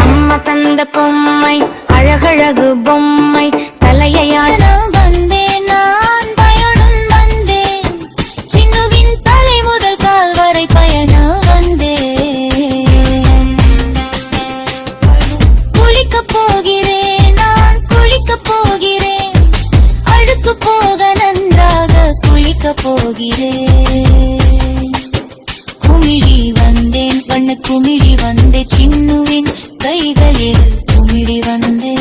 அம்மா தந்த பொம்மை அழகழகு பொம்மை தலையாட வந்தேன் நான் பயணம் வந்தேன் சின்னுவின் தலை முதல் கால் வரை பயணம் வந்தேன் குளிக்கப் போகிறேன் நான் குளிக்கப் போகிறேன் அழுக்கு போக நன்றாக குளிக்கப் போகிறேன் குமிழி வந்தேன் வண்ண குமிழி வந்தே சின்னுவின் கைகளில் குமிழி வந்தேன்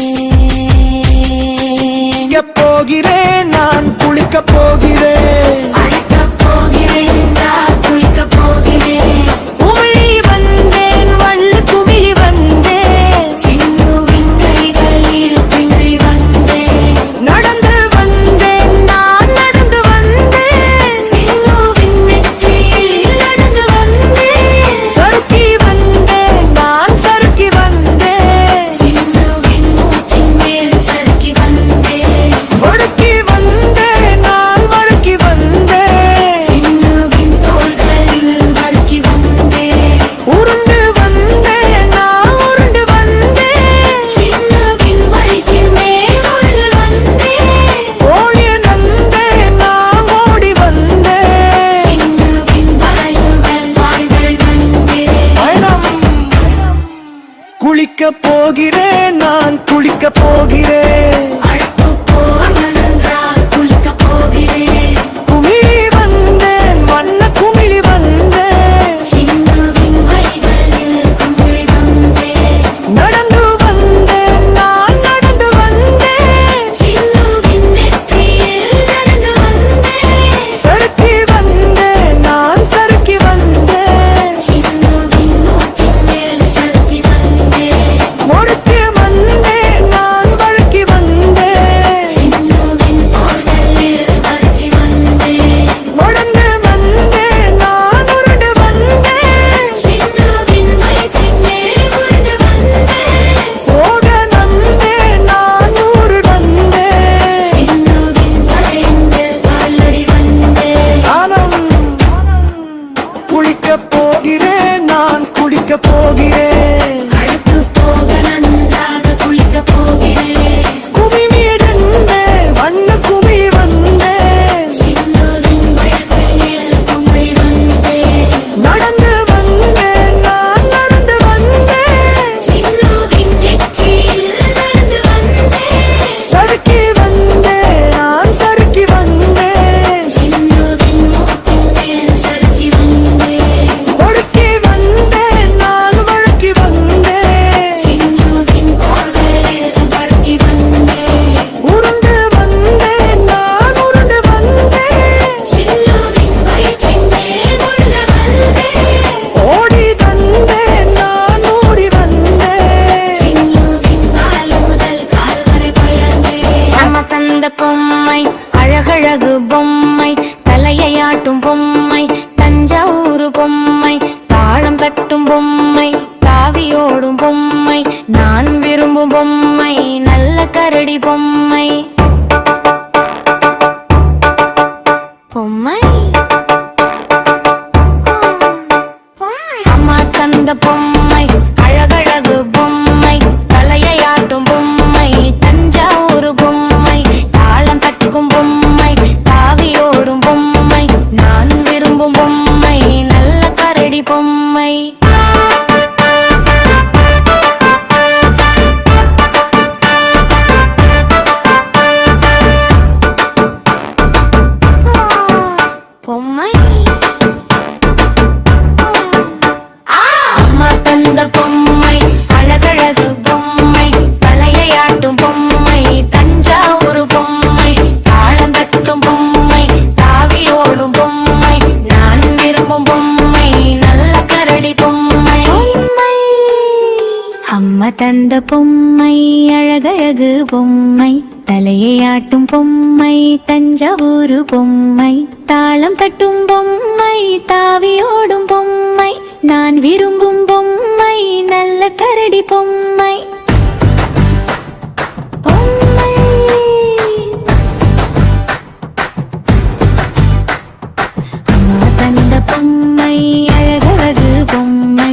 போகிறேன் நான் குளிக்க போகிறேன் அழைக்கப் போகிறேன் நான் குளிக்கப் போகிறேன் குமிழி வந்தேன் வண்ண குமிழி வந்தேன் சின்னுவின் கைகளில் குமிழி வந்தேன் நடந்து வந்தேன் நான் நடந்து வந்தேன் சின்னுவின் நெற்றியில் நடந்து வந்தேன் சறுக்கி வந்தேன் நான் சறுக்கி வந்தேன் சின்னுவின் மூக்கின் மேல் சறுக்கி வந்தேன் வழுக்கி வந்தேன் நான் வழுக்கி வந்தேன் சின்னுவின் தோள்களில் வழுக்கி வந்தேன் உருண்டு வந்தேன் நான் உருண்டு வந்தேன் சின்னுவின் வயிற்றின் மேல் உருள் வந்தேன் ஓடிய நந்தேன் நான் ஓடி வந்தேன் சின்னுவின் வளைவுகள் வாள்கள் வந்தேன் பயணம் குளிக்க போகிறேன் நான் குளிக்க போகிறேன் அழுக்கு போக நன்றாக குளிக்கப் போகிறேன் குமிழி வந்தேன் வண்ண குமிழி வந்தேன் சின்னுவின் கைகளில் குமிழி வந்தேன் நடந்து வந்தேன் நான் நடந்து வந்தேன் சின்னுவின் நெற்றியில் நடந்து வந்தேன் சறுக்கி வந்தேன் நான் சறுக்கி வந்தேன் சின்னுவின் மூக்கின் மேல் சறுக்கி வந்தேன் முடுக்கி வந்தேன் நான் வழுக்கி வந்தேன் சின்னுவின் தோள்களில் வழுக்கி வந்தேன் உடந்து வந்தேன் நான் உருண்டு வந்தேன் சின்னுவின் வயிற்றின் மேல் உருண்டு வந்தேன் ஓட நந்தேன் நான் ஊரு வந்தேன் சின்னுவின் தலையின் மேல் காலடி வந்தேன் நானும் குளிக்க போகிறேன் நான் குளிக்க போகிறேன் அழுக்கு போக நன்றாக குளிக்கப் போகிறேன் குமி மீடந்தேன் வண்ண குமி வந்தேன் சின்னுவின் வயதில் குமிழி வந்தேன் நடந்து வந்தேன் நான் நடந்து வந்தேன் சின்னுவின் நெற்றியில் நடந்து வந்தேன் சறுக்கி வந்தேன் நான் சறுக்கி வந்தேன் சின்னுவின் மூக்கின் மேல் சறுக்கி வந்தேன் ஒடுக்கி வந்தேன் நான் வழுக்கி வந்தேன் சின்னுவின் தோள்களில் வழுக்கி வந்தேன் உருண்டு வந்தேன் நான் உருண்டு வந்தேன் சின்னுவின் வயிற்றின் மேல் உள்ள வந்தேன் ஓடி வந்தேன் நான் ஓடி வந்தேன் சின்னுவின் கால் முதல் கால் வரை பயந்தேன் அம்மா தந்த பொம்மை அழகழகு பொம்மை தலையாட்டும் பொம்மை தஞ்சாவூர் பொம்மை தாளம் தட்டும் பொம்மை தாவியோடும் பொம்மை நான் விரும்பும் பொம்மை நல்ல கரடி பொம்மை பொம்மை அம்மா தந்த பொம்மை அழகழகு பொம்மை தலையாட்டும் பொம்மை தஞ்சாவூர் பொம்மை தாளம் தட்டும் பொம்மை தாவியோடும் பொம்மை நான் விரும்பும் பொம்மை நல்ல கரடி பொம்மை பொம்மை அம்மா தந்த பொம்மை அழகழகு பொம்மை தலையாட்டும் பொம்மை தஞ்சாவூர் பொம்மை தாளம் தட்டும் பொம்மை தாவியோடும் பொம்மை நான் விரும்பும் பொம்மை நல்ல கரடி பொம்மை அம்மா தந்த பொம்மை அழகழகு பொம்மை தலையாட்டும் பொம்மை தஞ்சாவூர் பொம்மை தாளம் தட்டும் பொம்மை தாவியோடும் பொம்மை நான் விரும்பும் பொம்மை நல்ல கரடி பொம்மை பொம்மை அம்மா தந்த பொம்மை அழகழகு பொம்மை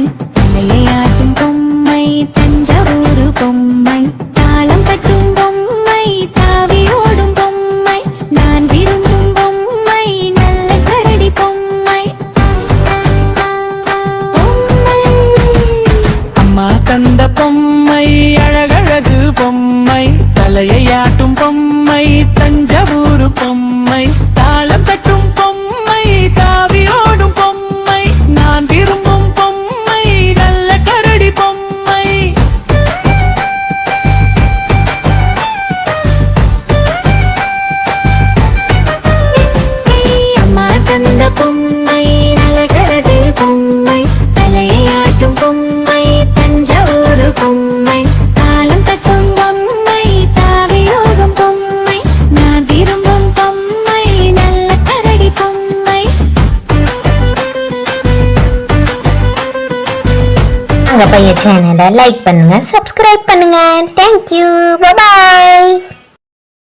வாங்க பைய சேனலை லைக் பண்ணுங்க, சப்ஸ்கிரைப் பண்ணுங்க. தேங்க்யூ, பாய்.